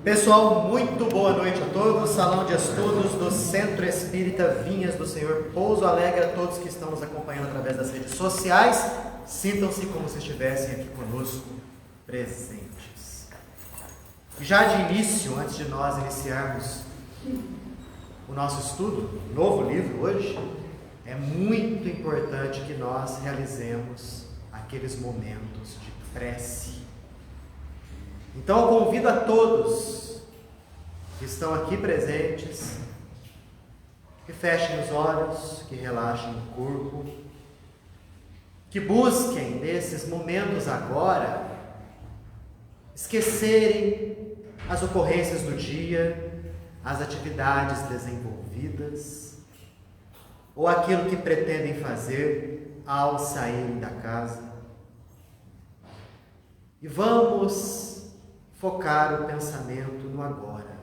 Pessoal, muito boa noite a todos. Salão de Estudos do Centro Espírita Vinhas do Senhor Pouso Alegre, a todos que estão nos acompanhando através das redes sociais. Sintam-se como se estivessem aqui conosco, presentes. Já de início, antes de nós iniciarmos o nosso estudo, novo livro hoje, é muito importante que nós realizemos aqueles momentos de prece. Então eu convido a todos que estão aqui presentes, que fechem os olhos, que relaxem o corpo, que busquem nesses momentos agora esquecerem as ocorrências do dia, as atividades desenvolvidas ou aquilo que pretendem fazer ao saírem da casa. E vamos focar o pensamento no agora,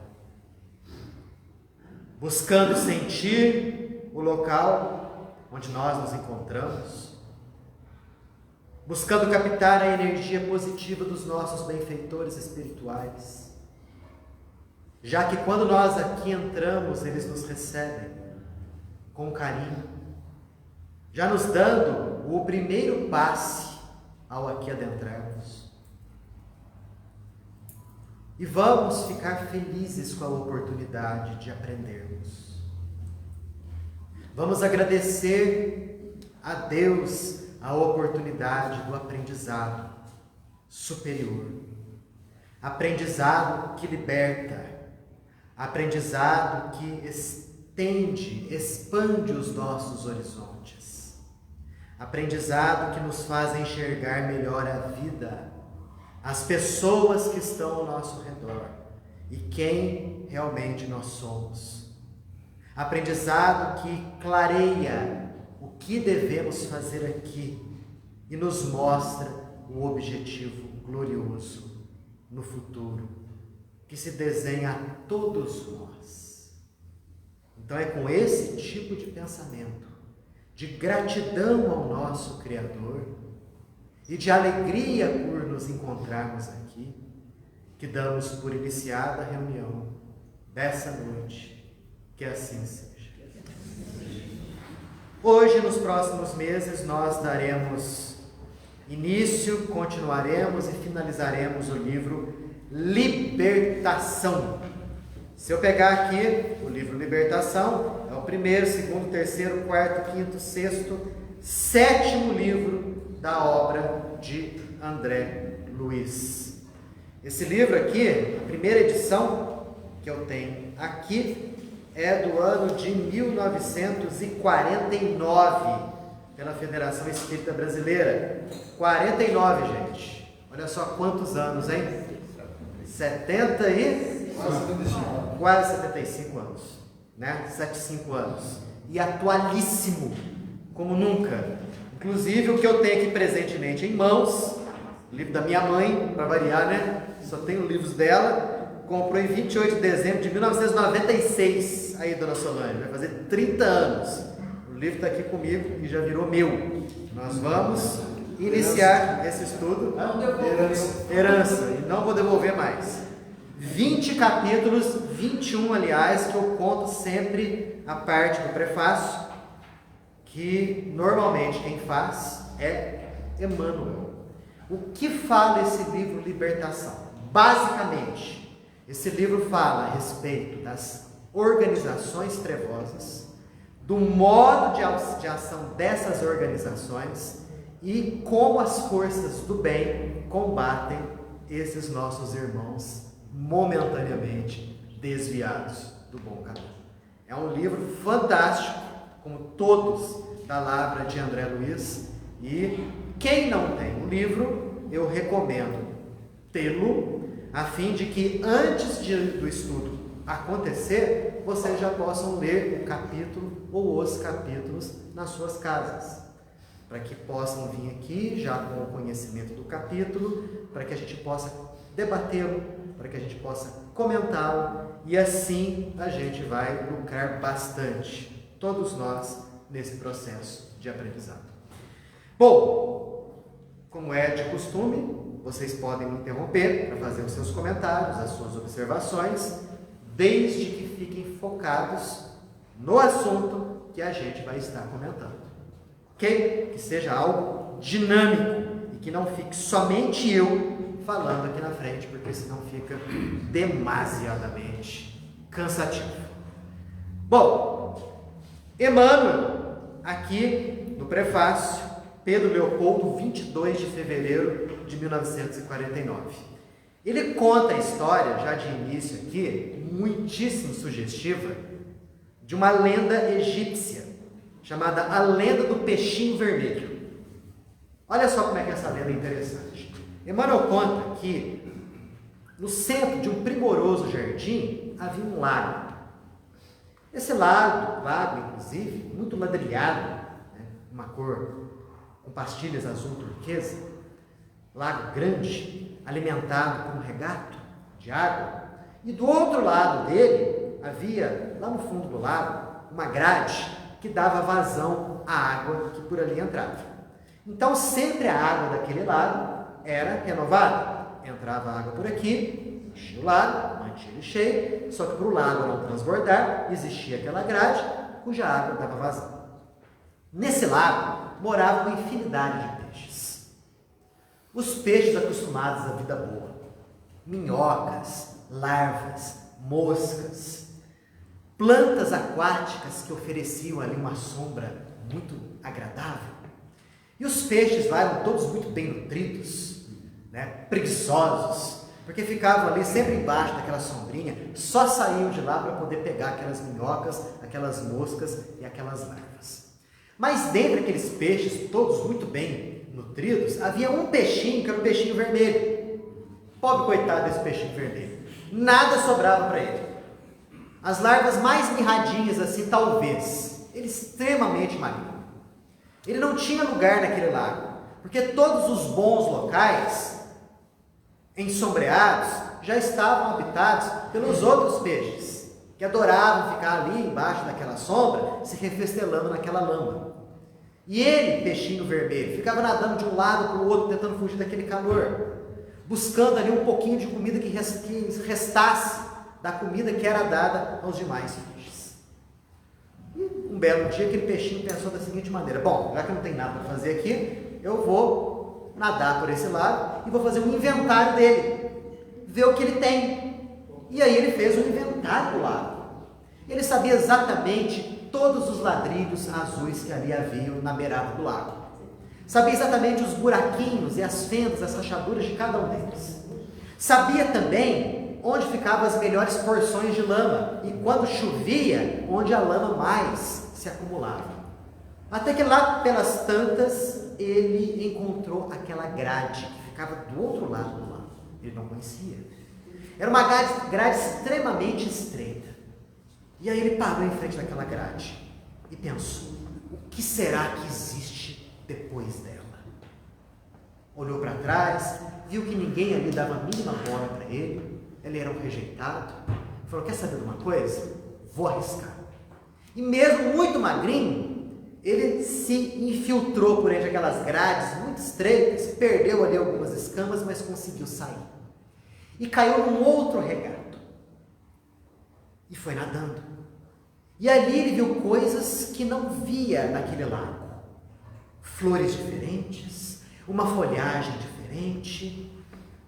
buscando sentir o local onde nós nos encontramos, buscando captar a energia positiva dos nossos benfeitores espirituais, já que quando nós aqui entramos, eles nos recebem com carinho, já nos dando o primeiro passe ao aqui adentrarmos. E vamos ficar felizes com a oportunidade de aprendermos. Vamos agradecer a Deus a oportunidade do aprendizado superior. Aprendizado que liberta. Aprendizado que expande os nossos horizontes. Aprendizado que nos faz enxergar melhor a vida, as pessoas que estão ao nosso redor e quem realmente nós somos. Aprendizado que clareia o que devemos fazer aqui e nos mostra o objetivo glorioso no futuro, que se desenha a todos nós. Então é com esse tipo de pensamento, de gratidão ao nosso Criador, e de alegria por nos encontrarmos aqui, que damos por iniciada a reunião dessa noite, que assim seja. Hoje, nos próximos meses, nós daremos início, continuaremos e finalizaremos o livro Libertação. Se eu pegar aqui o livro Libertação, é o primeiro, segundo, terceiro, quarto, quinto, sexto, sétimo livro da obra de André Luiz. Esse livro aqui, a primeira edição que eu tenho aqui, é do ano de 1949, pela Federação Espírita Brasileira. 49, gente. Olha só quantos anos, hein? 70 e... Quase 75 anos, né? 75 anos. E atualíssimo, como nunca. Inclusive o que eu tenho aqui presentemente em mãos, o livro da minha mãe, para variar, né? Só tenho livros dela. Comprou em 28 de dezembro de 1996. Aí, dona Solange, vai fazer 30 anos. O livro está aqui comigo e já virou meu. Nós vamos iniciar esse estudo. Herança. E não vou devolver mais. 20 capítulos, 21 aliás, que eu conto sempre a parte do prefácio, que normalmente quem faz é Emmanuel. O que fala esse livro Libertação? Basicamente, esse livro fala a respeito das organizações trevosas, do modo de ação dessas organizações e como as forças do bem combatem esses nossos irmãos momentaneamente desviados do bom caminho. É um livro fantástico, como todos da Lavra de André Luiz, e quem não tem o livro, eu recomendo tê-lo, a fim de que antes do estudo acontecer, vocês já possam ler o capítulo ou os capítulos nas suas casas, para que possam vir aqui já com o conhecimento do capítulo, para que a gente possa debatê-lo, para que a gente possa comentá-lo, e assim a gente vai lucrar bastante, todos nós, nesse processo de aprendizado. Bom, como é de costume, vocês podem me interromper para fazer os seus comentários, as suas observações, desde que fiquem focados no assunto que a gente vai estar comentando. Ok? Que seja algo dinâmico e que não fique somente eu falando aqui na frente, porque senão fica demasiadamente cansativo. Bom, Emmanuel, aqui no prefácio, Pedro Leopoldo, 22 de fevereiro de 1949. Ele conta a história, já de início aqui, muitíssimo sugestiva, de uma lenda egípcia, chamada a lenda do peixinho vermelho. Olha só como é que essa lenda é interessante. Emmanuel conta que no centro de um primoroso jardim havia um lago. Esse lago inclusive, muito ladrilhado, né? Uma cor com pastilhas azul turquesa, lago grande, alimentado por um regato de água. E do outro lado dele havia, lá no fundo do lago, uma grade que dava vazão à água que por ali entrava. Então sempre a água daquele lago era renovada. Entrava água por aqui, enchia o lago, mantinha ele cheio, só que para o lago não transbordar, existia aquela grade cuja água dava vazão. Nesse lago morava uma infinidade de peixes. Os peixes acostumados à vida boa, minhocas, larvas, moscas, plantas aquáticas que ofereciam ali uma sombra muito agradável. E os peixes lá eram todos muito bem nutridos, né? Preguiçosos, porque ficavam ali sempre embaixo daquela sombrinha, só saíam de lá para poder pegar aquelas minhocas, aquelas moscas e aquelas larvas. Mas dentre aqueles peixes, todos muito bem nutridos, havia um peixinho que era o peixinho vermelho. Pobre coitado desse peixinho vermelho. Nada sobrava para ele. As larvas mais mirradinhas assim, talvez. Ele extremamente magrinho. Ele não tinha lugar naquele lago, porque todos os bons locais, ensombreados, já estavam habitados pelos outros peixes, que adoravam ficar ali embaixo daquela sombra, se refestelando naquela lama. E ele, peixinho vermelho, ficava nadando de um lado para o outro, tentando fugir daquele calor, buscando ali um pouquinho de comida que restasse da comida que era dada aos demais peixes. E um belo dia, aquele peixinho pensou da seguinte maneira: bom, já que não tem nada para fazer aqui, eu vou nadar por esse lado e vou fazer um inventário dele, ver o que ele tem. E aí ele fez um inventário do lago. Ele sabia exatamente todos os ladrilhos azuis que ali haviam na beirada do lago. Sabia exatamente os buraquinhos e as fendas, as rachaduras de cada um deles. Sabia também onde ficavam as melhores porções de lama e quando chovia, onde a lama mais se acumulava. Até que lá pelas tantas, ele encontrou aquela grade que ficava do outro lado do lago. Ele não conhecia. Era uma grade extremamente estreita. E aí ele parou em frente daquela grade e pensou: o que será que existe depois dela? Olhou para trás, viu que ninguém ali dava a mínima bola para ele, ele era um rejeitado, falou: quer saber de uma coisa? Vou arriscar. E mesmo muito magrinho, ele se infiltrou por entre aquelas grades muito estreitas, perdeu ali algumas escamas, mas conseguiu sair. E caiu num outro regato. E foi nadando. E ali ele viu coisas que não via naquele lago. Flores diferentes, uma folhagem diferente,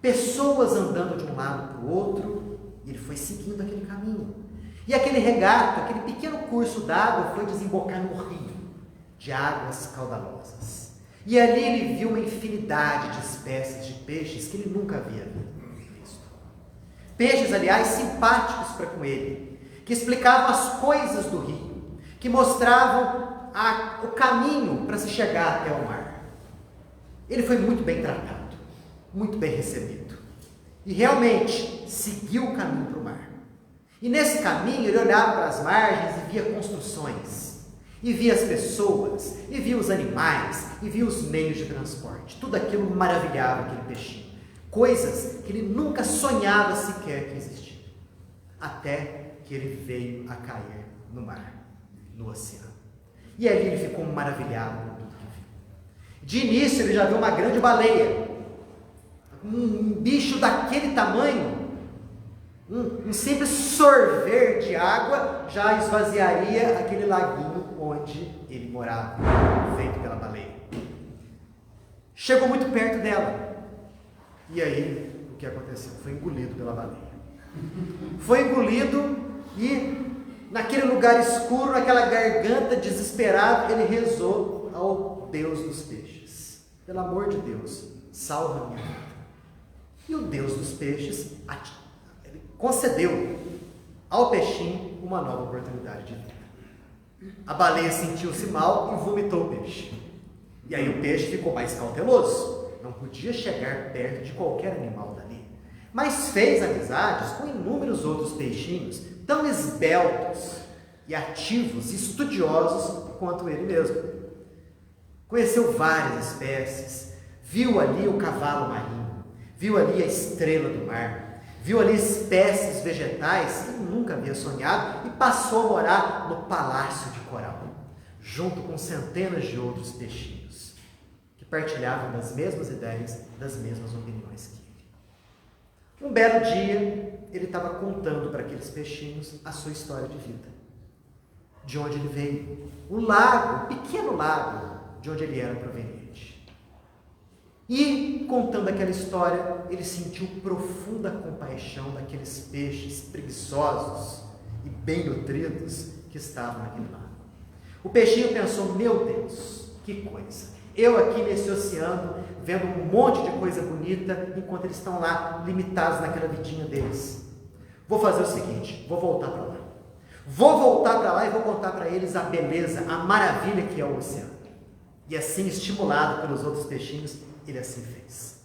pessoas andando de um lado para o outro, e ele foi seguindo aquele caminho. E aquele regato, aquele pequeno curso d'água foi desembocar no rio de águas caudalosas. E ali ele viu uma infinidade de espécies de peixes que ele nunca havia visto. Peixes, aliás, simpáticos para com ele, que explicavam as coisas do rio, que mostravam o caminho para se chegar até o mar. Ele foi muito bem tratado, muito bem recebido, e realmente seguiu o caminho para o mar. E nesse caminho ele olhava para as margens e via construções, e via as pessoas, e via os animais, e via os meios de transporte. Tudo aquilo maravilhava aquele peixinho, coisas que ele nunca sonhava sequer que existiam, até que ele veio a cair no mar, no oceano. E ali ele ficou maravilhado com tudo que viu. De início ele já viu uma grande baleia. Um bicho daquele tamanho, um simples sorver de água já esvaziaria aquele laguinho onde ele morava, feito pela baleia. Chegou muito perto dela. E aí, o que aconteceu? Foi engolido pela baleia. Foi engolido e, naquele lugar escuro, naquela garganta desesperado, ele rezou ao Deus dos peixes: pelo amor de Deus, salva a minha vida. E o Deus dos peixes ele concedeu ao peixinho uma nova oportunidade de vida. A baleia sentiu-se mal e vomitou o peixe. E aí o peixe ficou mais cauteloso, não podia chegar perto de qualquer animal dali, mas fez amizades com inúmeros outros peixinhos, tão esbeltos e ativos e estudiosos quanto ele mesmo. Conheceu várias espécies, viu ali o cavalo marinho, viu ali a estrela do mar, viu ali espécies vegetais que nunca havia sonhado e passou a morar no palácio de coral, junto com centenas de outros peixinhos que partilhavam das mesmas ideias, das mesmas opiniões que ele. Um belo dia, ele estava contando para aqueles peixinhos a sua história de vida, de onde ele veio, o lago, o pequeno lago de onde ele era proveniente. E, contando aquela história, ele sentiu profunda compaixão daqueles peixes preguiçosos e bem nutridos que estavam naquele lago. O peixinho pensou: meu Deus, que coisa! Eu aqui nesse oceano, vendo um monte de coisa bonita, enquanto eles estão lá, limitados naquela vidinha deles. Vou fazer o seguinte, vou voltar para lá. Vou voltar para lá e vou contar para eles a beleza, a maravilha que é o oceano. E assim, estimulado pelos outros peixinhos, ele assim fez.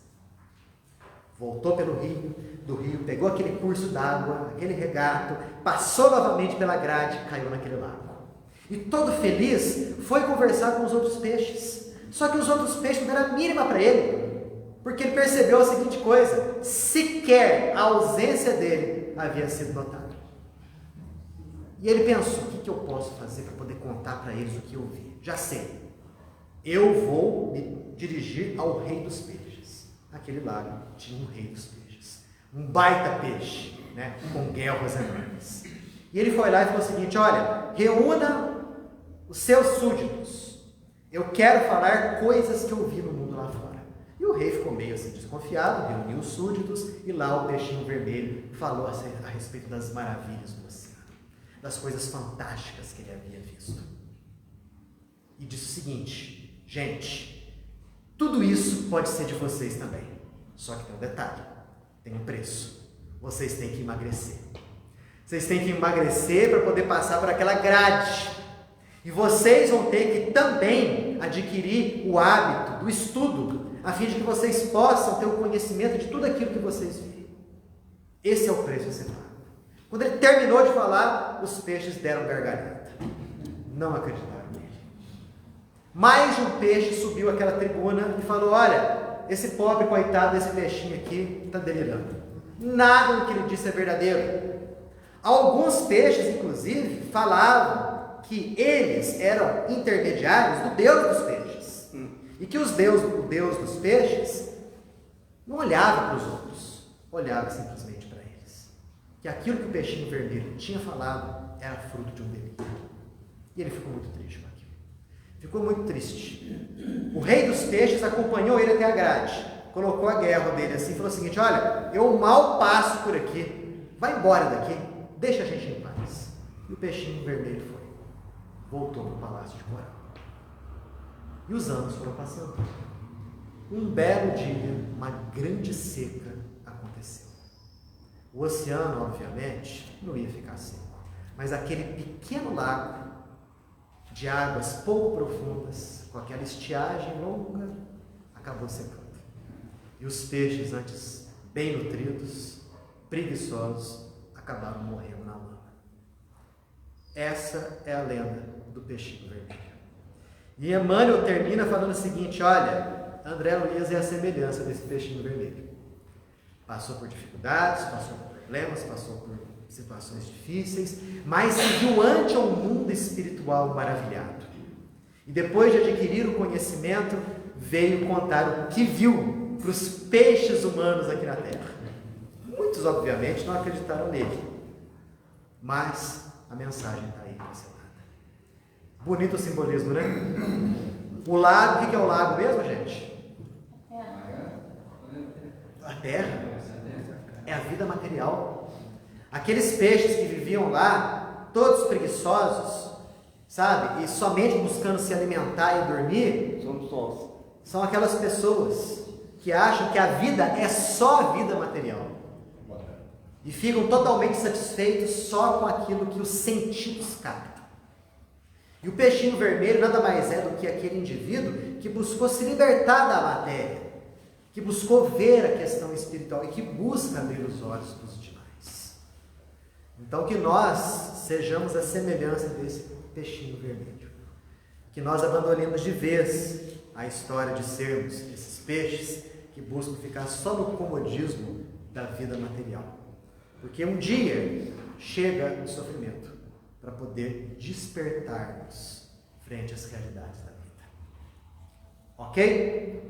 Voltou pelo rio, do rio, pegou aquele curso d'água, aquele regato, passou novamente pela grade e caiu naquele lago. E todo feliz, foi conversar com os outros peixes. Só que os outros peixes não deram a mínima para ele, porque ele percebeu a seguinte coisa: sequer a ausência dele havia sido notada. E ele pensou: o que eu posso fazer para poder contar para eles o que eu vi? Já sei, eu vou me dirigir ao rei dos peixes. Aquele lago tinha um rei dos peixes, um baita peixe, né, com guelras enormes. E ele foi lá e falou o seguinte: olha, reúna os seus súditos, eu quero falar coisas que eu vi no mundo lá fora. E o rei ficou meio assim desconfiado, reuniu os súditos e lá o peixinho vermelho falou a respeito das maravilhas do oceano, das coisas fantásticas que ele havia visto. E disse o seguinte: gente, tudo isso pode ser de vocês também, só que tem um detalhe, tem um preço. Vocês têm que emagrecer. Vocês têm que emagrecer para poder passar por aquela grade. E vocês vão ter que também adquirir o hábito do estudo, a fim de que vocês possam ter o conhecimento de tudo aquilo que vocês viram. Esse é o preço a ser pago. Quando ele terminou de falar, os peixes deram gargalhada. Não acreditaram nele. Mais de um peixe subiu àquela tribuna e falou: olha, esse pobre coitado desse peixinho aqui está delirando. Nada do que ele disse é verdadeiro. Alguns peixes, inclusive, falavam que eles eram intermediários do Deus dos peixes. E que o Deus dos peixes não olhava para os outros, olhava simplesmente para eles. Que aquilo que o peixinho vermelho tinha falado era fruto de um delírio. E ele ficou muito triste com aquilo. Ficou muito triste. O rei dos peixes acompanhou ele até a grade, colocou a guerra dele assim e falou o seguinte: olha, eu mal passo por aqui, vai embora daqui, deixa a gente em paz. E o peixinho vermelho foi. Voltou para o palácio de coral. E os anos foram passando. Um belo dia, uma grande seca aconteceu. O oceano, obviamente, não ia ficar seco, mas aquele pequeno lago de águas pouco profundas, com aquela estiagem longa, acabou secando. E os peixes, antes bem nutridos, preguiçosos, acabaram morrendo na lama. Essa é a lenda do peixinho vermelho. E Emmanuel termina falando o seguinte: olha, André Luiz é a semelhança desse peixinho vermelho. Passou por dificuldades, passou por problemas, passou por situações difíceis, mas se viu ante um mundo espiritual maravilhado. E depois de adquirir o conhecimento, veio contar o que viu, para os peixes humanos aqui na terra. Muitos, obviamente, não acreditaram nele, mas a mensagem está aí mencionada. Bonito o simbolismo, né? O lago, o que é o lago mesmo, gente? A terra. É a vida material. Aqueles peixes que viviam lá, todos preguiçosos, sabe? E somente buscando se alimentar e dormir. Somos nós. São aquelas pessoas que acham que a vida é só a vida material. E ficam totalmente satisfeitos só com aquilo que os sentidos captam. E o peixinho vermelho nada mais é do que aquele indivíduo que buscou se libertar da matéria, que buscou ver a questão espiritual e que busca abrir os olhos dos demais. Então que nós sejamos a semelhança desse peixinho vermelho. Que nós abandonemos de vez a história de sermos esses peixes que buscam ficar só no comodismo da vida material. Porque um dia chega o sofrimento para poder despertarmos frente às realidades da vida. Ok?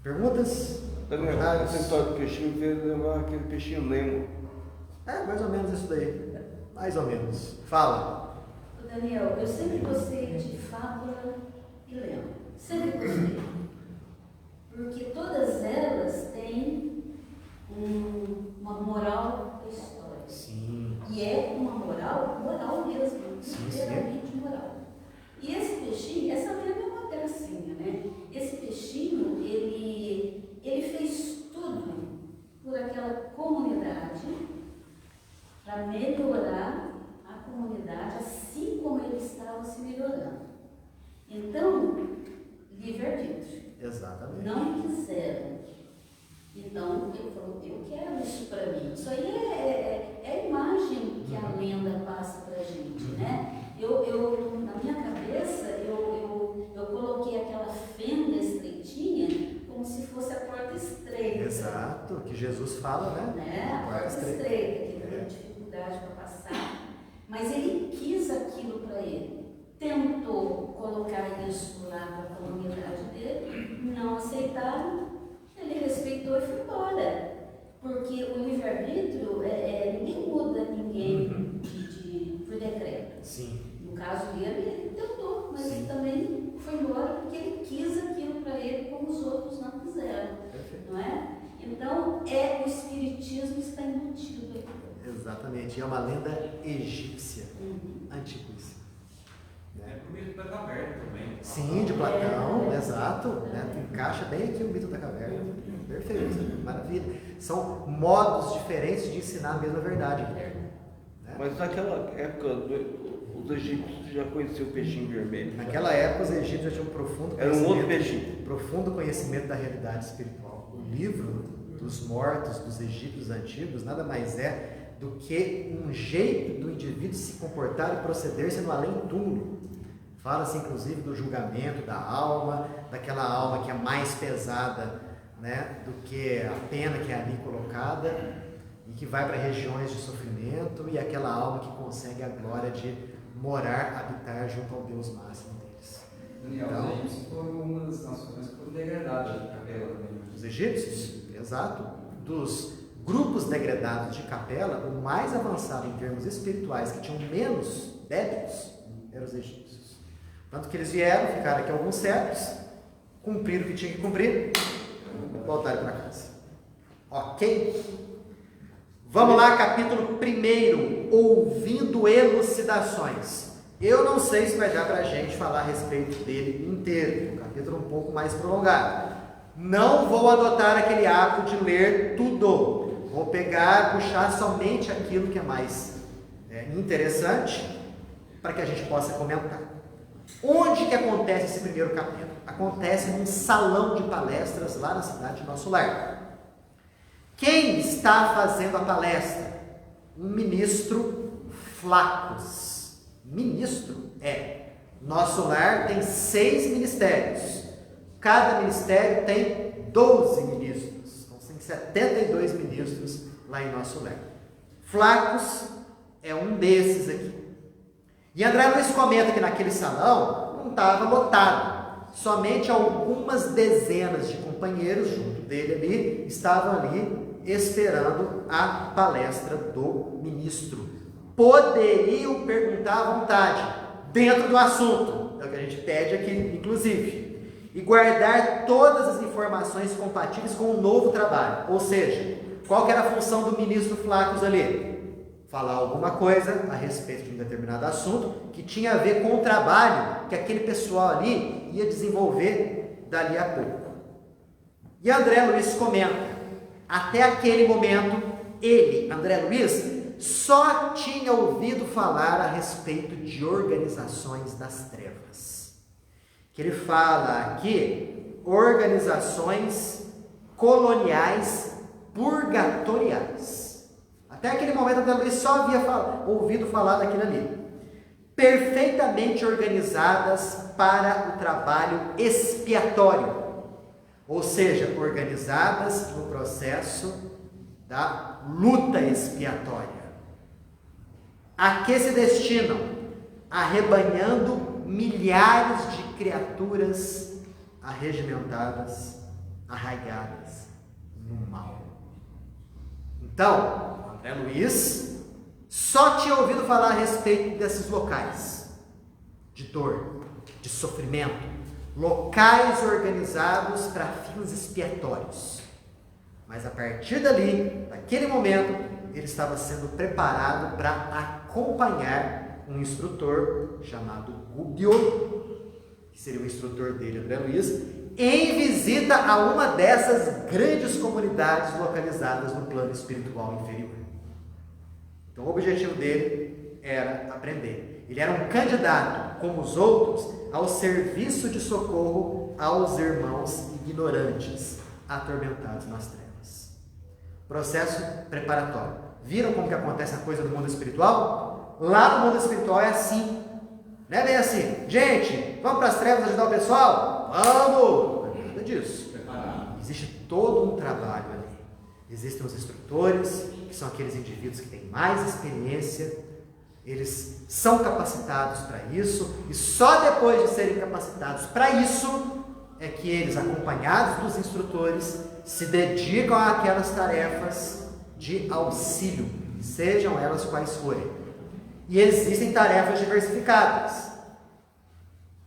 Perguntas? Essa história do peixinho veio lembrar aquele peixinho Nemo. É, mais ou menos isso daí. Mais ou menos. Fala. Daniel, eu sempre gostei de fábula e lema. Sempre gostei. Porque todas elas têm uma moral da história. Sim. E é uma moral mesmo. Sim, Literalmente moral. E esse peixinho, essa lenda é uma gracinha, né? Esse peixinho, ele fez tudo por aquela comunidade para melhorar a comunidade, assim como ele estava se melhorando. Então, livre-arbítrio. Exatamente. Não quiseram. Então, ele falou, eu quero isso para mim. Isso aí é a imagem que a lenda passa para a gente, né? Na minha cabeça, eu coloquei aquela fenda estreitinha como se fosse a porta estreita. Exato, que Jesus fala, né? A porta estreita, que tem dificuldade para passar. Mas ele quis aquilo para ele. Tentou colocar isso lá para a comunidade dele, não aceitaram, ele respeitou e foi embora. Porque o livre-arbítrio, ninguém muda ninguém por decreto. Sim. No caso dele, ele tentou, mas Sim. também foi embora porque ele quis aquilo para ele como os outros não quiseram. Perfeito. Não é? Então, o espiritismo está embutido aqui. Exatamente. É uma lenda egípcia, antiquíssima. É o mito da caverna também. Sim, de Platão, exato. Né? Encaixa bem aqui o mito da caverna. Perfeito, maravilha. São modos diferentes de ensinar a mesma verdade. Né? Mas naquela época, os egípcios já conheciam o peixinho vermelho. Naquela época, os egípcios já tinham um profundo Era um outro peixinho. Profundo conhecimento da realidade espiritual. O livro dos mortos, dos egípcios antigos, nada mais é do que um jeito do indivíduo se comportar e proceder sendo além-túmulo. Fala-se inclusive do julgamento da alma, daquela alma que é mais pesada, né, do que a pena que é ali colocada e que vai para regiões de sofrimento, e aquela alma que consegue a glória de morar, habitar junto ao Deus máximo deles. Daniel, Então, os egípcios foram uma das nações que foram degradadas de Capela também. Os egípcios, exato, dos grupos degradados de Capela, o mais avançado em termos espirituais, que tinham menos débitos, eram os egípcios. Tanto que eles vieram, ficaram aqui alguns séculos, cumpriram o que tinham que cumprir, voltaram para casa. Ok? Vamos lá, capítulo 1, ouvindo elucidações. Eu não sei se vai dar para a gente falar a respeito dele inteiro, um capítulo um pouco mais prolongado. Não vou adotar aquele hábito de ler tudo. Vou pegar, puxar somente aquilo que é mais interessante, para que a gente possa comentar. Onde que acontece esse primeiro capítulo? Acontece num salão de palestras lá na cidade de Nosso Lar. Quem está fazendo a palestra? Um ministro Flacos. Ministro Nosso Lar tem 6 ministérios. Cada ministério tem 12 ministros. Então tem 72 ministros lá em Nosso Lar. Flacos é um desses aqui. E André Luiz comenta que naquele salão não estava lotado, somente algumas dezenas de companheiros junto dele ali, estavam ali esperando a palestra do ministro. Poderiam perguntar à vontade, dentro do assunto, é o que a gente pede aqui, inclusive, e guardar todas as informações compatíveis com o novo trabalho. Ou seja, qual que era a função do ministro Fláquio ali? Falar alguma coisa a respeito de um determinado assunto que tinha a ver com o trabalho que aquele pessoal ali ia desenvolver dali a pouco. E André Luiz comenta, até aquele momento, ele, André Luiz, só tinha ouvido falar a respeito de organizações das trevas. Que ele fala aqui, organizações coloniais purgatoriais. Até aquele momento, André Luiz só havia ouvido falar daquilo ali. Perfeitamente organizadas para o trabalho expiatório. Ou seja, organizadas no processo da luta expiatória. A que se destinam? Arrebanhando milhares de criaturas arregimentadas, arraigadas no mal. Então, André Luiz só tinha ouvido falar a respeito desses locais de dor, de sofrimento, locais organizados para fins expiatórios. Mas a partir dali, daquele momento, ele estava sendo preparado para acompanhar um instrutor chamado Gubbio, que seria o instrutor dele, André Luiz, em visita a uma dessas grandes comunidades localizadas no plano espiritual inferior. Então o objetivo dele era aprender. Ele era um candidato, como os outros, ao serviço de socorro aos irmãos ignorantes, atormentados nas trevas. Processo preparatório. Viram como que acontece a coisa no mundo espiritual? Lá no mundo espiritual é assim. Não é bem assim, gente, vamos para as trevas ajudar o pessoal? Vamos! Não é nada disso. Existe todo um trabalho ali. Existem os instrutores, que são aqueles indivíduos que têm mais experiência, eles são capacitados para isso, e só depois de serem capacitados para isso, é que eles, acompanhados dos instrutores, se dedicam àquelas tarefas de auxílio, sejam elas quais forem. E existem tarefas diversificadas.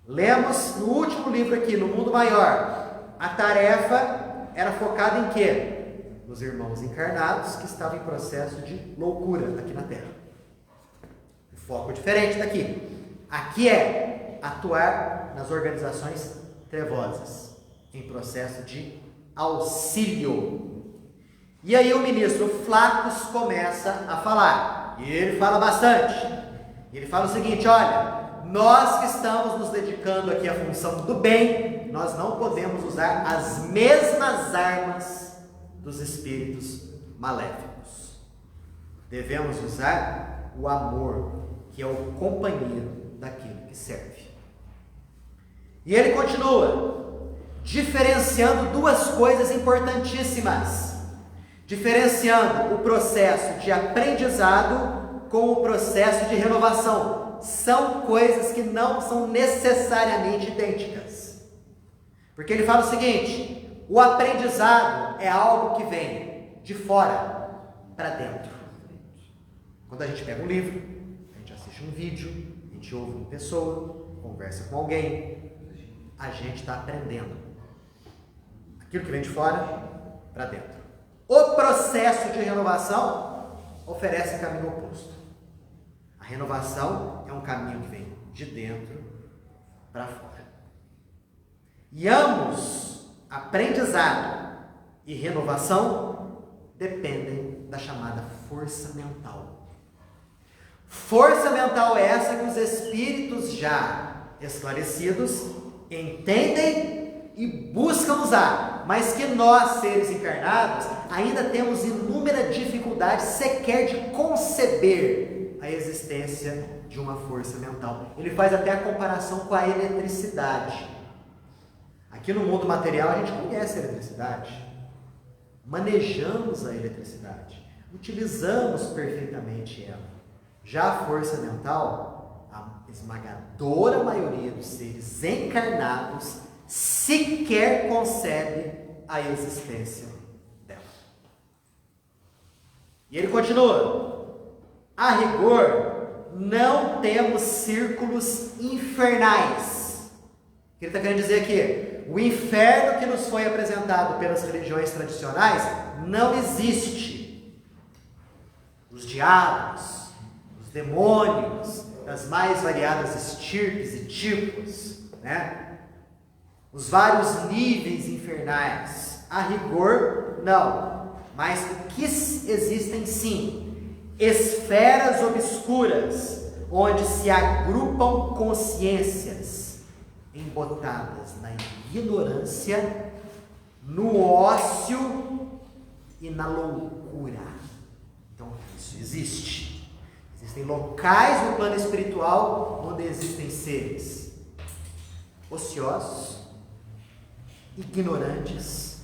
Lemos no último livro aqui, no Mundo Maior, a tarefa era focada em quê? Nos irmãos encarnados que estavam em processo de loucura aqui na Terra. Um foco diferente daqui. Aqui é atuar nas organizações trevosas, em processo de auxílio. E aí o ministro Fláquio começa a falar, e ele fala bastante. Ele fala o seguinte: olha, nós que estamos nos dedicando aqui à função do bem, nós não podemos usar as mesmas armas dos espíritos maléficos. Devemos usar o amor, que é o companheiro daquilo que serve. E ele continua, diferenciando duas coisas importantíssimas. Diferenciando o processo de aprendizado com o processo de renovação. São coisas que não são necessariamente idênticas. Porque ele fala o seguinte: o aprendizado é algo que vem de fora para dentro. Quando a gente pega um livro, a gente assiste um vídeo, a gente ouve uma pessoa, conversa com alguém, a gente está aprendendo. Aquilo que vem de fora para dentro. O processo de renovação oferece caminho oposto. A renovação é um caminho que vem de dentro para fora. E ambos, aprendizado e renovação, dependem da chamada força mental. Força mental é essa que os espíritos já esclarecidos entendem e buscam usar, mas que nós, seres encarnados, ainda temos inúmeras dificuldades sequer de conceber a existência de uma força mental. Ele faz até a comparação com a eletricidade. Aqui no mundo material a gente conhece a eletricidade, manejamos a eletricidade, utilizamos perfeitamente ela. Já a força mental, a esmagadora maioria dos seres encarnados sequer concebe a existência dela. E ele continua: a rigor, não temos círculos infernais. O que ele está querendo dizer aqui? O inferno que nos foi apresentado pelas religiões tradicionais não existe. Os diabos, os demônios, das mais variadas estirpes e tipos, né? Os vários níveis infernais, a rigor, não. Mas o que existem sim, esferas obscuras, onde se agrupam consciências embotadas na ignorância, no ócio e na loucura. Então, isso existe. Existem locais no plano espiritual onde existem seres ociosos, ignorantes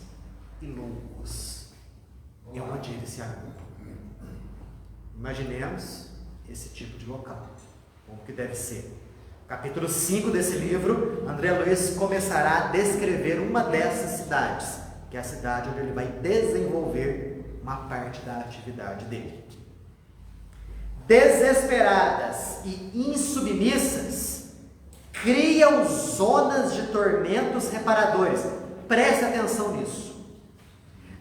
e loucos. É onde eles se agrupam. Imaginemos esse tipo de local, como que deve ser. Capítulo 5 desse livro, André Luiz começará a descrever uma dessas cidades, que é a cidade onde ele vai desenvolver uma parte da atividade dele. Desesperadas e insubmissas, criam zonas de tormentos reparadores. Preste atenção nisso.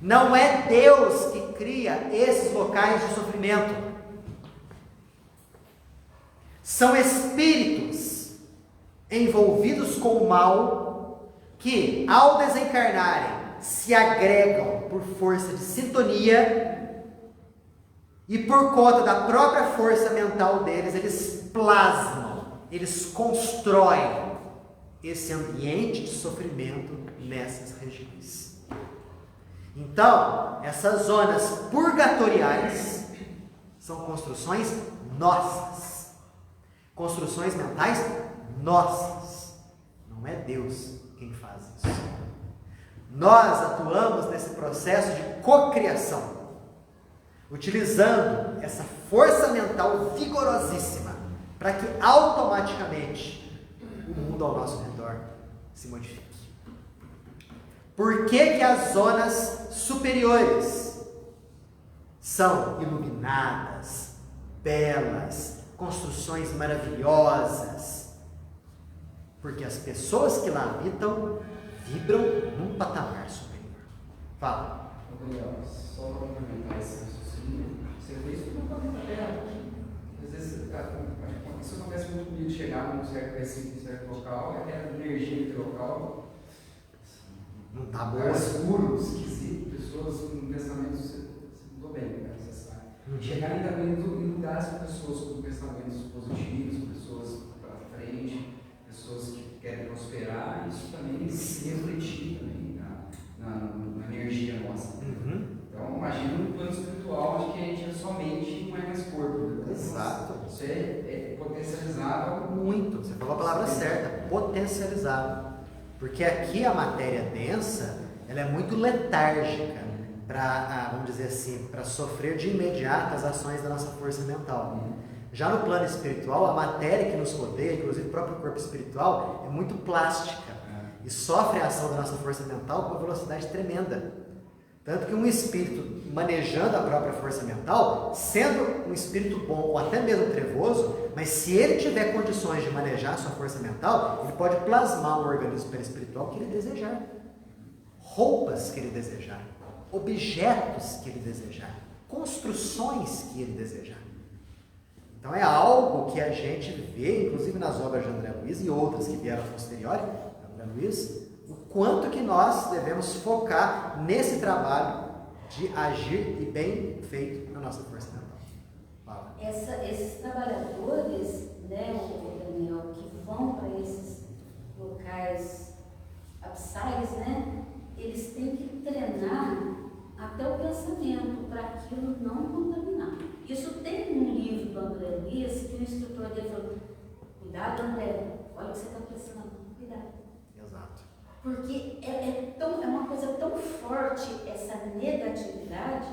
Não é Deus que cria esses locais de sofrimento. São espíritos envolvidos com o mal que, ao desencarnarem, se agregam por força de sintonia e por conta da própria força mental deles, eles plasmam, eles constroem esse ambiente de sofrimento nessas regiões. Então, essas zonas purgatoriais são construções nossas, construções mentais nossas. Não é Deus quem faz isso. Nós atuamos nesse processo de cocriação, utilizando essa força mental vigorosíssima para que automaticamente o mundo ao nosso redor se modifique. Por que as zonas superiores são iluminadas, belas, construções maravilhosas? Porque as pessoas que lá habitam vibram num patamar superior. Fala. Gabriel, só para complementar esse raciocínio, você vê isso no planeta Terra. Às vezes, isso acontece muito comigo, chegar num certo local, aquela energia daquele local não está boa, escuro, esquisito, pessoas com pensamentos, não estou bem, né? Você sabe. Chegarem também em lugares com pessoas com pensamentos positivos, pessoas para frente, pessoas que querem prosperar, isso também se refletir também na energia nossa. Então, imagina um plano espiritual onde que a gente é só mente, não é mais corpo. Né? Exato. Isso é potencializado. Muito. Você falou a palavra certa, potencializado. Porque aqui a matéria densa, ela é muito letárgica para, vamos dizer assim, para sofrer de imediato as ações da nossa força mental. Já no plano espiritual, a matéria que nos rodeia, inclusive o próprio corpo espiritual, é muito plástica e sofre a ação da nossa força mental com uma velocidade tremenda. Tanto que um espírito manejando a própria força mental, sendo um espírito bom ou até mesmo trevoso, mas se ele tiver condições de manejar a sua força mental, ele pode plasmar o organismo perispiritual que ele desejar, roupas que ele desejar, objetos que ele desejar, construções que ele desejar. Então é algo que a gente vê, inclusive nas obras de André Luiz e outras que vieram a posteriori, André Luiz, o quanto que nós devemos focar nesse trabalho de agir e bem feito na nossa força mental. Fala. Esses trabalhadores, né, o Daniel, que vão para esses locais abissais, né, eles têm que treinar até o pensamento para aquilo não contaminar. Isso tem um livro do André Luiz que o instrutor dele falou: cuidado, André, olha o que você está pensando, cuidado. Exato. Porque é uma coisa tão forte essa negatividade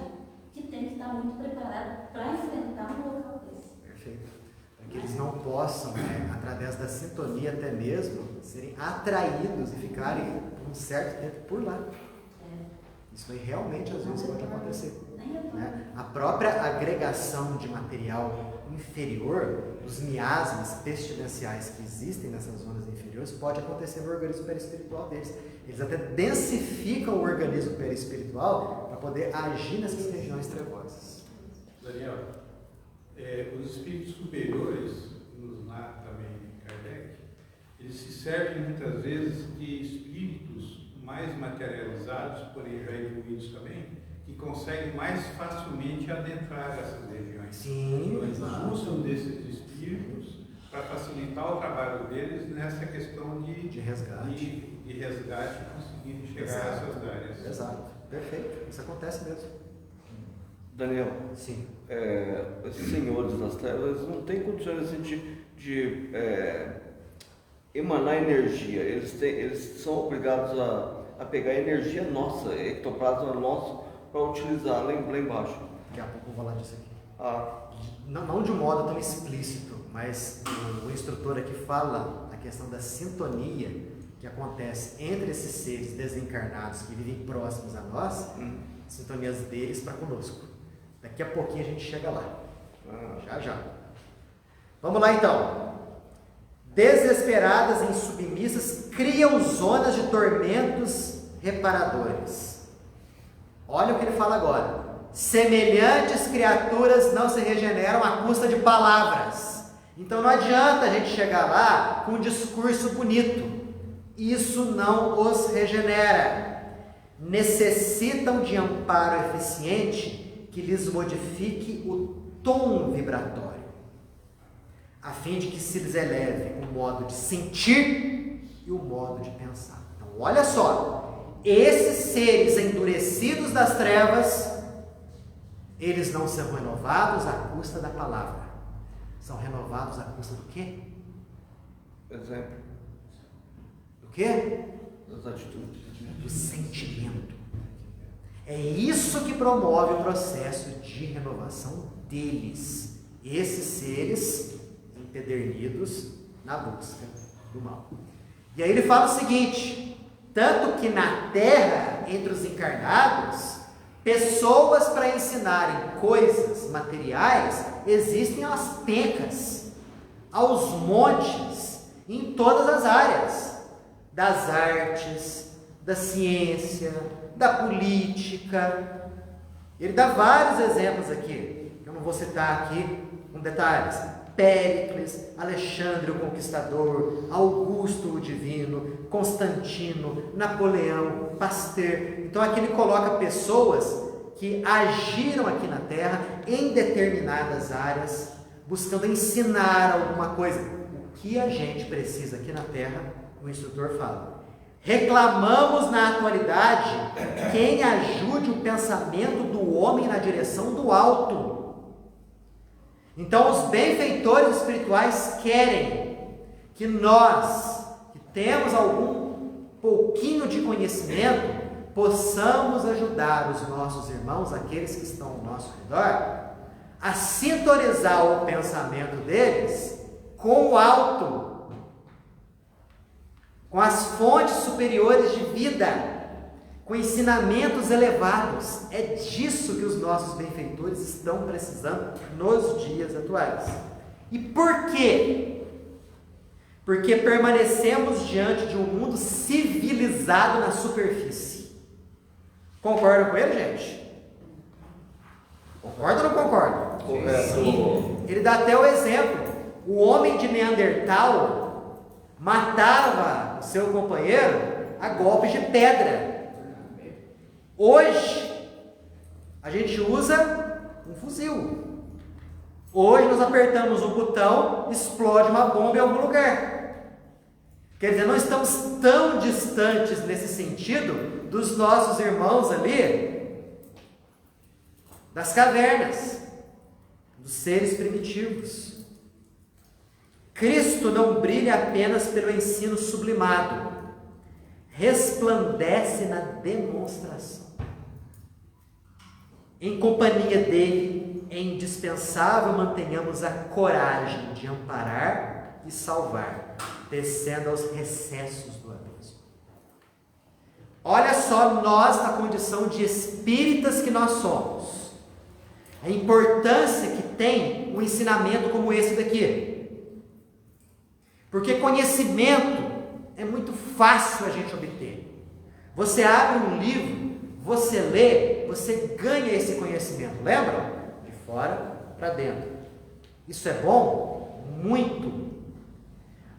que tem que estar muito preparado para enfrentar um local desse. Perfeito. Para que eles não possam, através da sintonia até mesmo, serem atraídos e ficarem por um certo tempo por lá. Isso aí realmente às vezes pode acontecer. Nem é Né? A própria agregação de material inferior, os miasmas pestilenciais que existem nessas zonas inferiores, pode acontecer no organismo perispiritual deles. Eles até densificam o organismo perispiritual para poder agir nessas regiões trevosas. Daniel, os espíritos superiores, nos narra também Kardec, eles se servem muitas vezes de espíritos mais materializados, porém já evoluídos também, que conseguem mais facilmente adentrar essas regiões. Sim, Eles exato. usam desses espíritos para facilitar o trabalho deles nessa questão de resgate. de resgate e conseguirem chegar a Exato. essas áreas. Exato, perfeito. Isso acontece mesmo. Daniel, Sim. esses senhores das trevas não têm condições assim, de emanar energia. Eles são obrigados a pegar energia nossa, ectoplasma nosso, para utilizar lá embaixo. Daqui a pouco eu vou falar disso aqui. Ah, Não de um modo tão explícito, mas o instrutor aqui fala a questão da sintonia que acontece entre esses seres desencarnados que vivem próximos a nós, sintonias deles para conosco. Daqui a pouquinho a gente chega lá. Já. Vamos lá então. Desesperadas e insubmissas criam zonas de tormentos reparadores. Olha o que ele fala agora. Semelhantes criaturas não se regeneram à custa de palavras. Então não adianta a gente chegar lá com um discurso bonito. Isso não os regenera. Necessitam de amparo eficiente que lhes modifique o tom vibratório, a fim de que se lhes eleve o modo de sentir e o modo de pensar. Então olha só, esses seres endurecidos das trevas, eles não são renovados à custa da palavra. São renovados à custa do quê? exemplo, Do quê? das atitudes. Do sentimento. É isso que promove o processo de renovação deles. Esses seres empedernidos na busca do mal. E aí ele fala o seguinte: tanto que na terra, entre os encarnados, pessoas para ensinarem coisas materiais existem aos pencas, aos montes, em todas as áreas, das artes, da ciência, da política. Ele dá vários exemplos aqui, eu não vou citar aqui com detalhes. Péricles, Alexandre o Conquistador, Augusto o Divino, Constantino, Napoleão, Pasteur. Então aqui ele coloca pessoas que agiram aqui na Terra em determinadas áreas, buscando ensinar alguma coisa. O que a gente precisa aqui na Terra, o instrutor fala: reclamamos na atualidade quem ajude o pensamento do homem na direção do alto. Então os benfeitores espirituais querem que nós, que temos algum pouquinho de conhecimento, possamos ajudar os nossos irmãos, aqueles que estão ao nosso redor, a sintonizar o pensamento deles com o alto, com as fontes superiores de vida, com ensinamentos elevados. É disso que os nossos benfeitores estão precisando nos dias atuais. E por quê? Porque permanecemos diante de um mundo civilizado na superfície. Concordam com ele, gente? Concorda ou não concorda? Correto. Sim. Ele dá até o exemplo. O homem de Neandertal matava o seu companheiro a golpes de pedra. Hoje, a gente usa um fuzil. Hoje nós apertamos um botão, explode uma bomba em algum lugar. Quer dizer, não estamos tão distantes nesse sentido dos nossos irmãos ali, das cavernas, dos seres primitivos. Cristo não brilha apenas pelo ensino sublimado, resplandece na demonstração. Em companhia dele, é indispensável mantenhamos a coragem de amparar e salvar, descendo aos recessos do abismo. Olha só nós na condição de espíritas que nós somos. A importância que tem um ensinamento como esse daqui. Porque conhecimento é muito fácil a gente obter. Você abre um livro, você lê, você ganha esse conhecimento. Lembram? De fora para dentro. Isso é bom? Muito.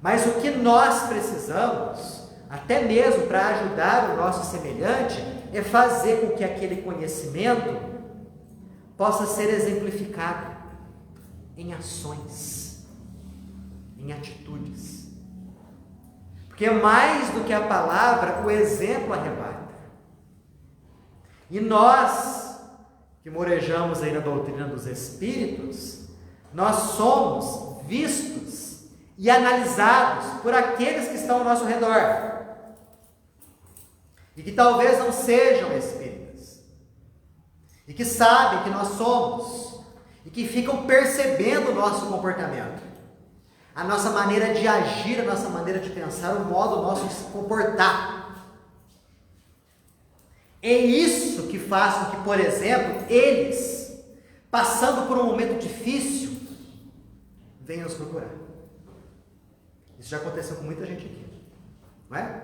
Mas o que nós precisamos, até mesmo para ajudar o nosso semelhante, é fazer com que aquele conhecimento possa ser exemplificado em ações, em atitudes. Porque mais do que a palavra, o exemplo arrebata. E nós, que morejamos aí na doutrina dos Espíritos, nós somos vistos e analisados por aqueles que estão ao nosso redor. E que talvez não sejam espíritas. E que sabem que nós somos. E que ficam percebendo o nosso comportamento. A nossa maneira de agir, a nossa maneira de pensar, o modo nosso de se comportar. É isso que faz com que, por exemplo, eles, passando por um momento difícil, venham nos procurar. Isso já aconteceu com muita gente aqui, não é?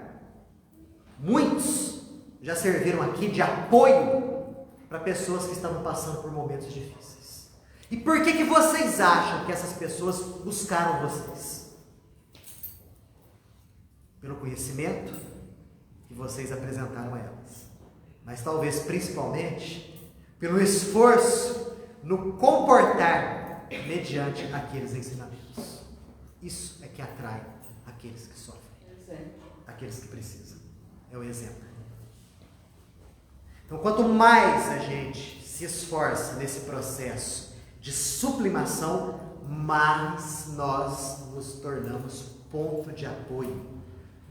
Muitos já serviram aqui de apoio para pessoas que estavam passando por momentos difíceis. E por que vocês acham que essas pessoas buscaram vocês? Pelo conhecimento que vocês apresentaram a elas. Mas talvez principalmente pelo esforço no comportar mediante aqueles ensinamentos. Isso é que atrai aqueles que sofrem, aqueles que precisam. É o exemplo. Então, quanto mais a gente se esforça nesse processo de sublimação, mais nós nos tornamos ponto de apoio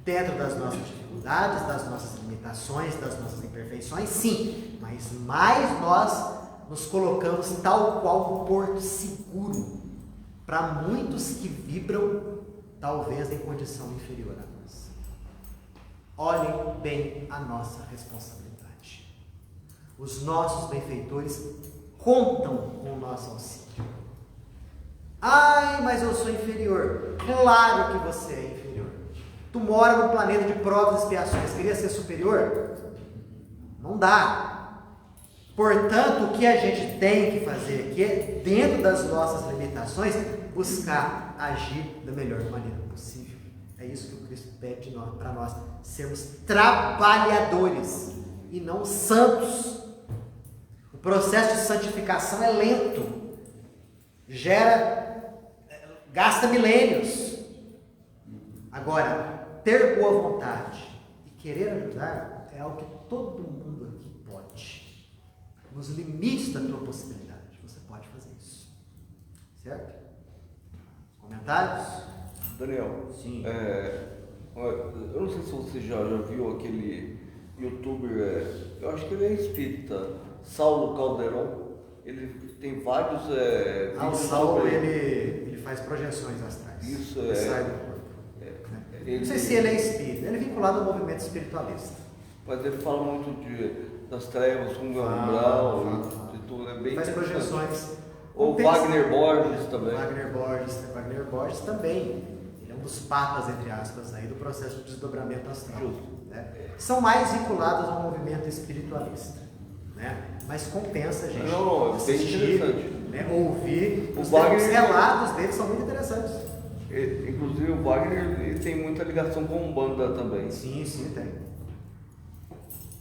dentro das nossas dificuldades, das nossas limitações, das nossas imperfeições, sim, mas mais nós nos colocamos tal qual um porto seguro para muitos que vibram, talvez em condição inferior a nós. Olhem bem a nossa responsabilidade. Os nossos benfeitores contam com o nosso auxílio. Ai, mas eu sou inferior. Claro que você é inferior. Tu mora num planeta de provas e expiações. Queria ser superior? Não dá. Portanto, o que a gente tem que fazer aqui é, dentro das nossas limitações, buscar agir da melhor maneira possível. É isso que o Cristo pede para nós, sermos trabalhadores e não santos. O processo de santificação é lento, gasta milênios. Agora, ter boa vontade e querer ajudar é algo que todo mundo aqui pode. Nos limites da tua possibilidade, você pode fazer isso. Certo? Comentários? Daniel, sim. Eu não sei se você já viu aquele youtuber, eu acho que ele é espírita, Saulo Calderon. Ele tem vários o Saulo, ele faz projeções astrais. Isso, ele sai do corpo. Não sei se ele é espírita, ele é vinculado ao movimento espiritualista. Mas ele fala muito das trevas, com o umbral, de tudo, é bem faz projeções. O Wagner Borges também. Wagner Borges também. Ele é um dos papas, entre aspas, aí, do processo de desdobramento astral. Né? São mais vinculados ao movimento espiritualista. Né? Mas compensa a gente assistir, né? Ouvir. Os relatos deles são muito interessantes. Inclusive o Wagner ele tem muita ligação com Umbanda também. Sim, tem.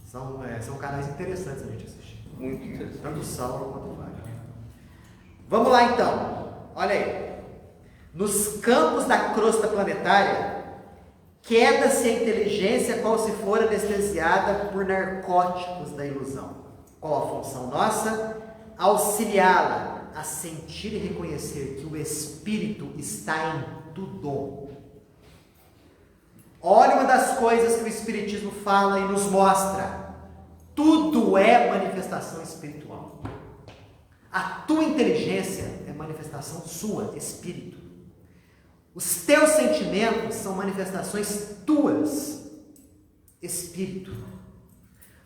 São canais interessantes a gente assistir. Muito interessante. Tanto o Saulo quanto o Wagner. Vamos lá então. Olha aí. Nos campos da crosta planetária, queda-se a inteligência qual se for anestesiada por narcóticos da ilusão. Qual a função nossa? Auxiliá-la a sentir e reconhecer que o Espírito está em tudo. Olha uma das coisas que o Espiritismo fala e nos mostra. Tudo é manifestação espiritual. A tua inteligência é manifestação sua, espírito. Os teus sentimentos são manifestações tuas, espírito.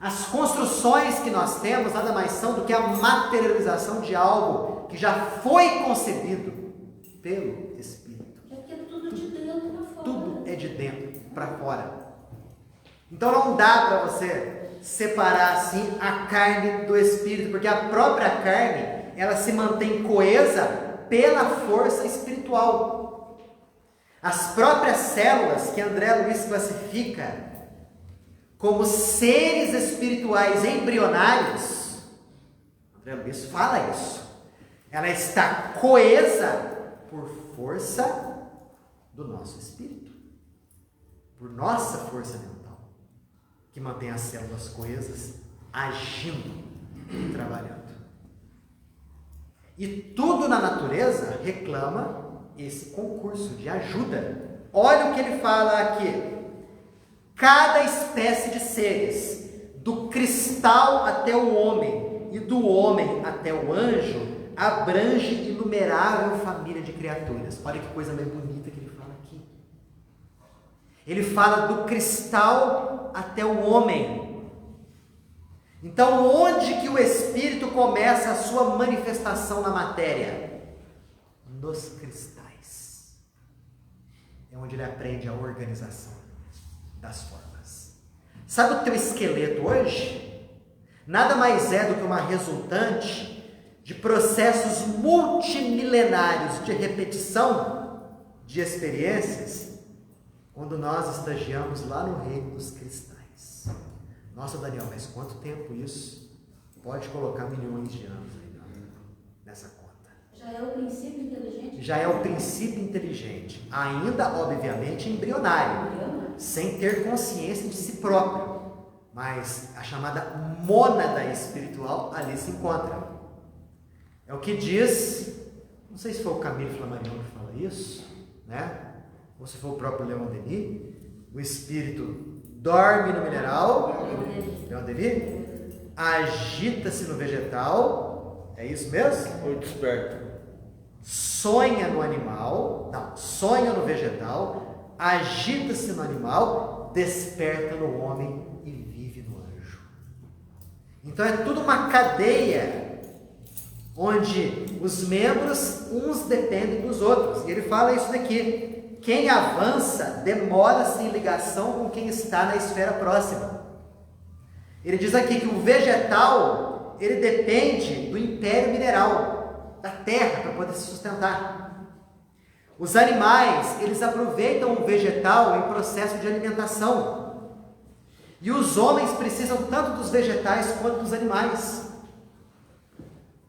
As construções que nós temos nada mais são do que a materialização de algo que já foi concebido pelo Espírito. É que é tudo de dentro para fora. Tudo é de dentro para fora. Então não dá para você separar assim a carne do Espírito, porque a própria carne, ela se mantém coesa pela força espiritual. As próprias células que André Luiz classifica como seres espirituais embrionários, André Luiz fala isso, ela está coesa por força do nosso espírito, por nossa força mental, que mantém as células coesas, agindo e trabalhando. E tudo na natureza reclama esse concurso de ajuda. Olha o que ele fala aqui. Cada espécie de seres, do cristal até o homem e do homem até o anjo, abrange inumerável família de criaturas. Olha que coisa mais bonita que ele fala aqui. Ele fala do cristal até o homem. Então, onde que o Espírito começa a sua manifestação na matéria? Nos cristais. É onde ele aprende a organização das formas. Sabe o teu esqueleto hoje? Nada mais é do que uma resultante de processos multimilenários de repetição de experiências, quando nós estagiamos lá no reino dos cristais. Nossa, Daniel, mas quanto tempo isso? Pode colocar milhões de anos aí nessa conta. Já é o princípio inteligente? Já é o princípio inteligente, ainda obviamente embrionário, sem ter consciência de si próprio, mas a chamada mônada espiritual ali se encontra. É o que diz, não sei se foi o Camille Flammarion que fala isso, né? Ou se foi o próprio Leon Denis, o espírito dorme no mineral, Leon Denis, agita-se no vegetal, é isso mesmo? Ou desperta. Sonha no animal, não, sonha no vegetal, agita-se no animal, desperta no homem e vive no anjo. Então é tudo uma cadeia, onde os membros, uns dependem dos outros. E ele fala isso daqui: quem avança, demora-se em ligação com quem está na esfera próxima. Ele diz aqui que o vegetal, ele depende do império mineral, da terra, para poder se sustentar. Os animais, eles aproveitam o vegetal em processo de alimentação. E os homens precisam tanto dos vegetais quanto dos animais.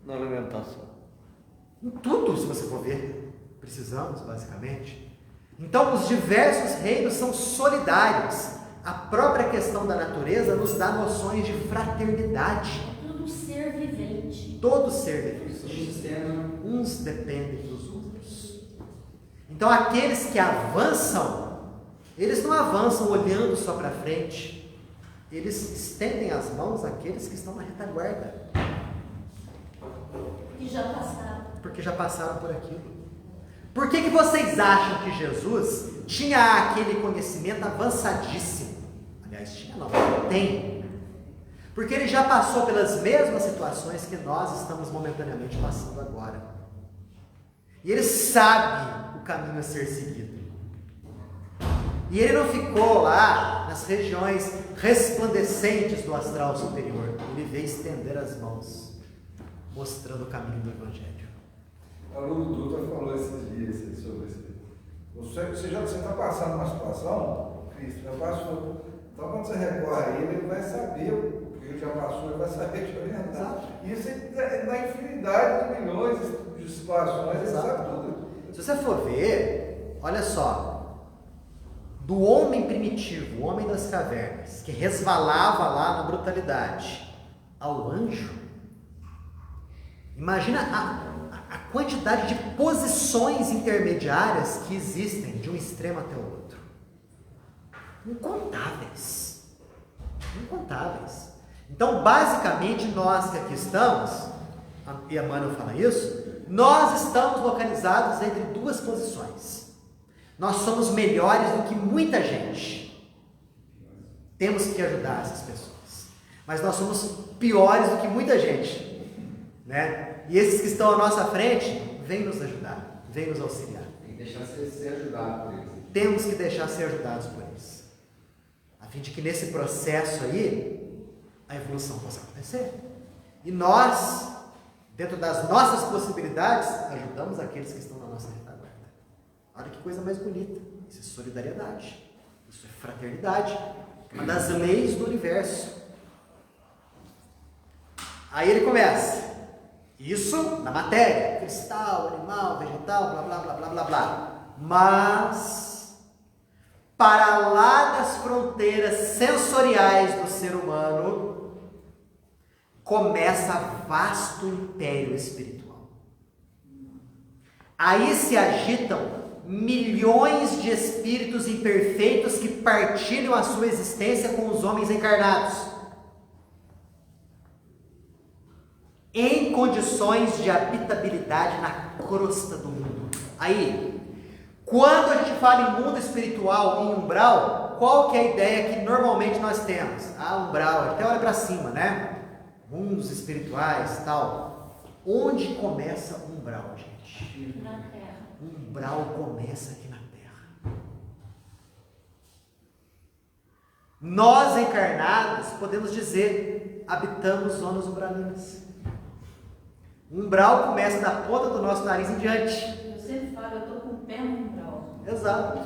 Na alimentação. Em tudo, se você for ver, precisamos, basicamente. Então, os diversos reinos são solidários. A própria questão da natureza nos dá noções de fraternidade. Tudo ser vivente. Todo ser vivente. Uns dependem dos outros. Então, aqueles que avançam, eles não avançam olhando só para frente. Eles estendem as mãos àqueles que estão na retaguarda. E já passaram. Porque já passaram por aquilo. Por que vocês acham que Jesus tinha aquele conhecimento avançadíssimo? Aliás, tinha não, tem. Porque ele já passou pelas mesmas situações que nós estamos momentaneamente passando agora. E ele sabe o caminho a ser seguido. E ele não ficou lá nas regiões resplandecentes do astral superior. Ele veio estender as mãos, mostrando o caminho do Evangelho. O aluno Dutra falou esses dias sobre isso. Você já está passando uma situação, Cristo já passou. Então, quando você recorre a ele vai saber o que ele já passou, ele vai saber te orientar. Isso é na infinidade de milhões de situações, ele sabe tudo. Se você for ver, olha só, do homem primitivo, o homem das cavernas, que resvalava lá na brutalidade, ao anjo, imagina a quantidade de posições intermediárias que existem de um extremo até o outro. Incontáveis. Incontáveis. Então, basicamente, nós que aqui estamos, e a Emmanuel fala isso, nós estamos localizados entre duas posições. Nós somos melhores do que muita gente. Temos que ajudar essas pessoas. Mas nós somos piores do que muita gente, né? E esses que estão à nossa frente, vêm nos ajudar, vêm nos auxiliar. Tem que deixar ser ajudado por eles. Temos que deixar ser ajudados por eles, a fim de que nesse processo aí, a evolução possa acontecer. E nós, dentro das nossas possibilidades, ajudamos aqueles que estão na nossa retaguarda. Olha que coisa mais bonita. Isso é solidariedade. Isso é fraternidade. Uma das leis do universo. Aí ele começa. Isso na matéria. Cristal, animal, vegetal, blá, blá, blá, blá, blá, blá. Mas, para lá das fronteiras sensoriais do ser humano, começa vasto império espiritual. Aí se agitam milhões de espíritos imperfeitos que partilham a sua existência com os homens encarnados, em condições de habitabilidade na crosta do mundo. Aí, quando a gente fala em mundo espiritual, em umbral, qual que é a ideia que normalmente nós temos? Umbral, até olha para cima, né? Mundos espirituais, tal. Onde começa o umbral, gente? Na Terra. O umbral começa aqui na Terra. Nós encarnados, podemos dizer, habitamos zonas umbralinas. O umbral começa da ponta do nosso nariz em diante. Eu sempre falo, eu estou com o pé no umbral. Exato.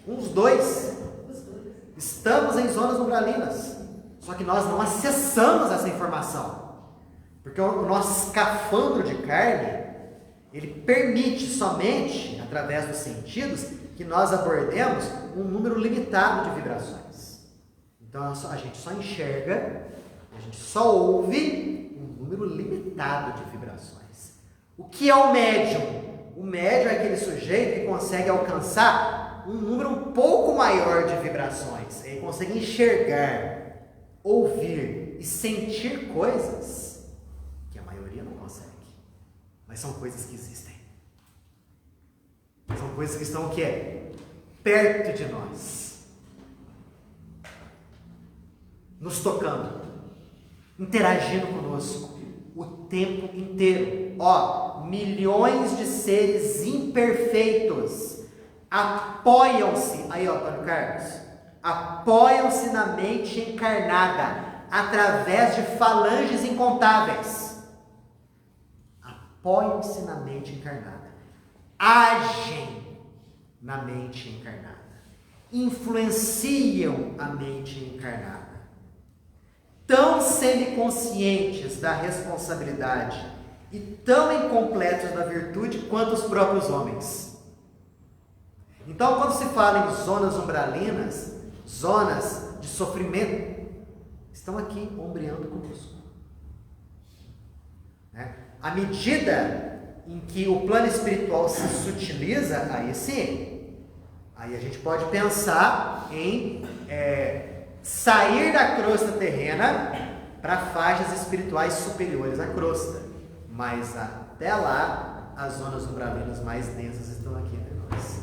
Uns dois. Os dois. Estamos em zonas umbralinas. Só que nós não acessamos essa informação. Porque o nosso escafandro de carne, ele permite somente, através dos sentidos, que nós abordemos um número limitado de vibrações. Então a gente só enxerga, a gente só ouve um número limitado de vibrações. O que é o médium? O médium é aquele sujeito que consegue alcançar um número um pouco maior de vibrações. Ele consegue enxergar, ouvir e sentir coisas que a maioria não consegue. Mas são coisas que existem. São coisas que estão o quê? Perto de nós. Nos tocando. Interagindo conosco. O tempo inteiro. Milhões de seres imperfeitos apoiam-se. Aí, Antônio Carlos. Apoiam-se na mente encarnada. Através de falanges incontáveis. Apoiam-se na mente encarnada. Agem na mente encarnada. Influenciam a mente encarnada. Tão semiconscientes da responsabilidade e tão incompletos da virtude quanto os próprios homens. Então, quando se fala em zonas umbralinas, zonas de sofrimento, estão aqui ombreando conosco. À medida em que o plano espiritual se sutiliza, aí sim, aí a gente pode pensar em sair da crosta terrena para faixas espirituais superiores à crosta. Mas até lá, as zonas umbralinas mais densas estão aqui entre nós.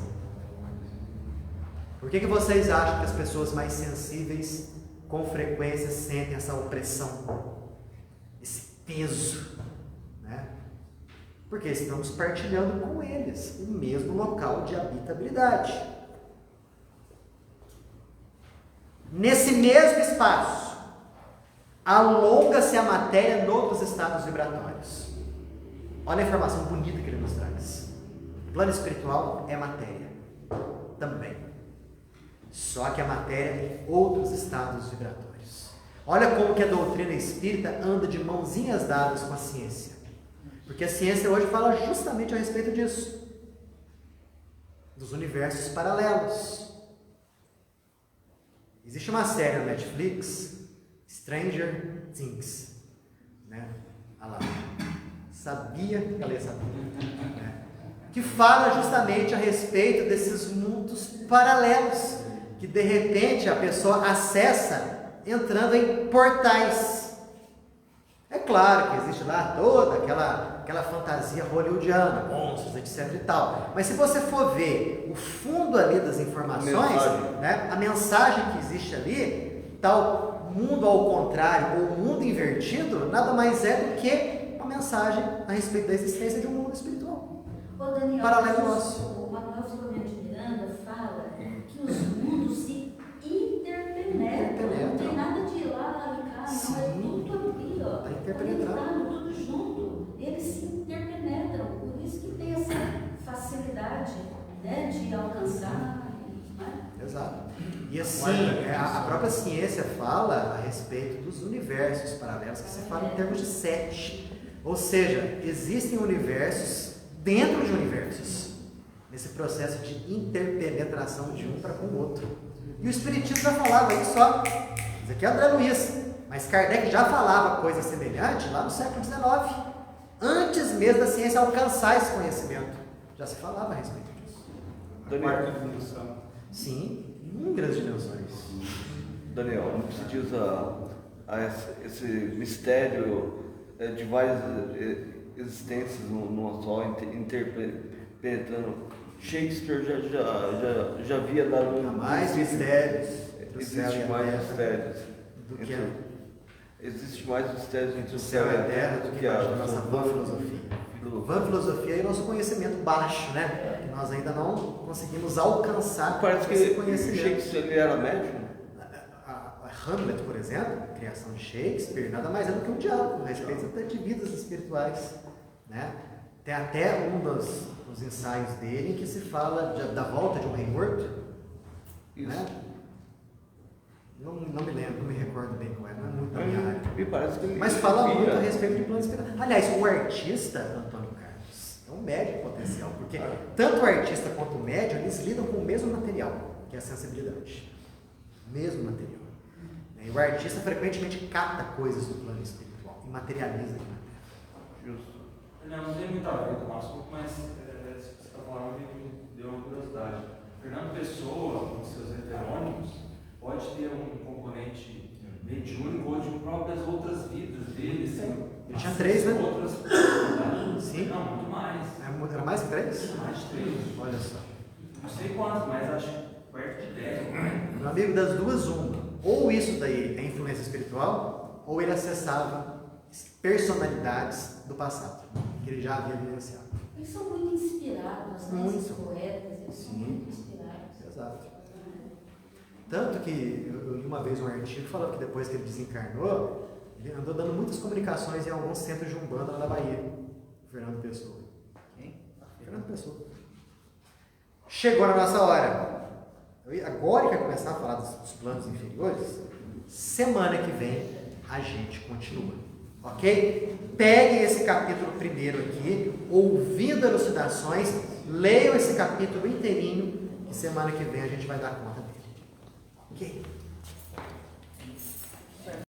Por que vocês acham que as pessoas mais sensíveis com frequência sentem essa opressão, esse peso? Porque estamos partilhando com eles o mesmo local de habitabilidade. Nesse mesmo espaço, alonga-se a matéria noutros estados vibratórios. Olha a informação bonita que ele nos traz. O plano espiritual é matéria também. Só que a matéria em outros estados vibratórios. Olha como que a doutrina espírita anda de mãozinhas dadas com a ciência. Porque a ciência hoje fala justamente a respeito disso. Dos universos paralelos. Existe uma série na Netflix, Stranger Things. Olha lá. Sabia que ela ia saber. Que fala justamente a respeito desses mundos paralelos. Que de repente a pessoa acessa entrando em portais. É claro que existe lá toda aquela fantasia hollywoodiana, monstros, etc e tal. Mas se você for ver o fundo ali das informações, a mensagem que existe ali tal mundo ao contrário, ou mundo invertido, nada mais é do que uma mensagem a respeito da existência de um mundo espiritual. Ô Daniel, Paralelo nosso. o Manuel Filomeno de Miranda fala que os mundos se interpenetram. Não tem nada de ir lá e cá, não, é tudo ali, ó. Está interpenetrado. Conectado, tudo junto. Eles se interpenetram, por isso que tem essa facilidade, né, de alcançar. Né? Exato. E assim, a própria ciência fala a respeito dos universos paralelos, que se fala em termos de 7. Ou seja, existem universos dentro de universos, nesse processo de interpenetração de um para com o outro. E o Espiritismo já falava isso só. Isso aqui é André Luiz. Mas Kardec já falava coisa semelhante lá no século XIX. Antes mesmo da ciência alcançar esse conhecimento. Já se falava a respeito disso. A quarta dimensão. Sim, inúmeras dimensões. Daniel, no que se diz esse mistério de várias existências numa só, interpenetrando, Shakespeare já havia dado Há mais mistérios. Entre o céu e Existe a mais terra mistérios. do que Existe mais mistérios entre o céu e a terra do que a nossa vã filosofia. Vã filosofia é o nosso conhecimento baixo, né? Que nós ainda não conseguimos alcançar Parece que esse o conhecimento. Shakespeare ele era médium. A Hamlet, por exemplo, a criação de Shakespeare, nada mais é do que um diálogo a respeito até de vidas espirituais, né? Tem até um dos ensaios dele em que se fala da volta de um rei morto, Isso. né? Não me lembro, não me recordo bem qual é, não é muito da minha área. Me parece que ele Mas fala via. muito a respeito de planos espirituais. Aliás, o artista, Antônio Carlos, é um médium potencial, porque tanto o artista quanto o médium, eles lidam com o mesmo material, que é a sensibilidade. Mesmo material. E o artista frequentemente capta coisas do plano espiritual e materializa aqui na Terra. Justo. Não tem muito a ver com o assunto, mas você está falando me deu uma curiosidade. Fernando Pessoa, com seus heterônimos, pode ter um componente mediúnico ou de próprias outras vidas dele. Ele tinha 3, né? Outras possibilidades. Sim. Não, muito mais. Era mais que 3? Mais de 3. Olha só. Não sei quantos, mas acho que perto de 10. Meu amigo, das duas, uma. Ou isso daí é influência espiritual, ou ele acessava personalidades do passado, que ele já havia vivenciado. Eles são muito inspirados, né? Esses poetas, eles são muito inspirados. Exato. Tanto que eu li uma vez um artigo falando que depois que ele desencarnou, ele andou dando muitas comunicações em alguns centros de Umbanda lá na Bahia. Fernando Pessoa. Quem? Fernando Pessoa. Chegou na nossa hora. Agora que vai começar a falar dos planos inferiores, semana que vem a gente continua. Ok? Peguem esse capítulo primeiro aqui, ouvindo elucidações, leiam esse capítulo inteirinho, que semana que vem a gente vai dar conta dele. Ok?